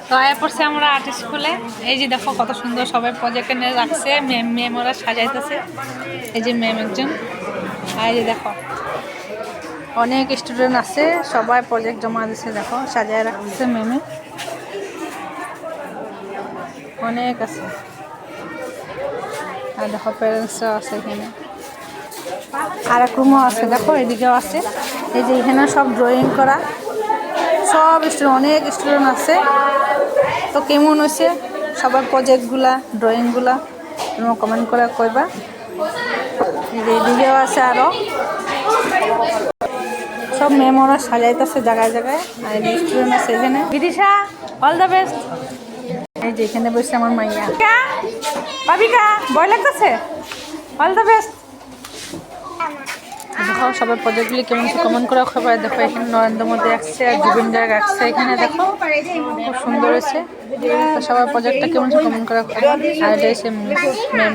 তো আয়া পড়ছে আমরা আর্ট স্কুলে। এই যে দেখো কত সুন্দর সবাই প্রজেক্ট এনে রাখছে, ম্যাম ওরা সাজাইতেছে। এই যে ম্যাম একজন, আর এই যে দেখো অনেক স্টুডেন্ট আছে, সবাই প্রজেক্ট জমা দিচ্ছে। দেখো সাজায় রাখছে ম্যামে, অনেক আছে। আর দেখো প্যারেন্টসরাও আছে এখানে, আর এক রুমও আছে। দেখো এদিকেও আছে। এই যে এখানে সব ড্রয়িং করা, সব স্টুডেন্ট, অনেক স্টুডেন্ট আছে। তো কেমন হয়েছে সবার প্রজেক্টগুলা, ড্রয়িংগুলা তোমরা কমেন্ট করে কইবা। এই যে এদিকেও আছে আরও সব ম্যাম ওরা সাজাইতেছে জায়গায় জায়গায়। আর এই স্টুডেন্ট আছে এখানে। Bidisha, all the best. এই যে এখানে বসে আমার মাইয়া। বাবিকা, ভয় লাগতেছে? All the best. দেখো সবার প্রজেক্টগুলি কেমন কমেন্ট করে খবর। দেখো এখানে নরেন্দ্র মোদী আসছে আর জুবিন গার্গ আসছে এখানে। দেখো খুব সুন্দর হয়েছে। তো সবার প্রজেক্টটা কেমন কমেন্ট করে খবর। আর এটা হচ্ছে ম্যাম।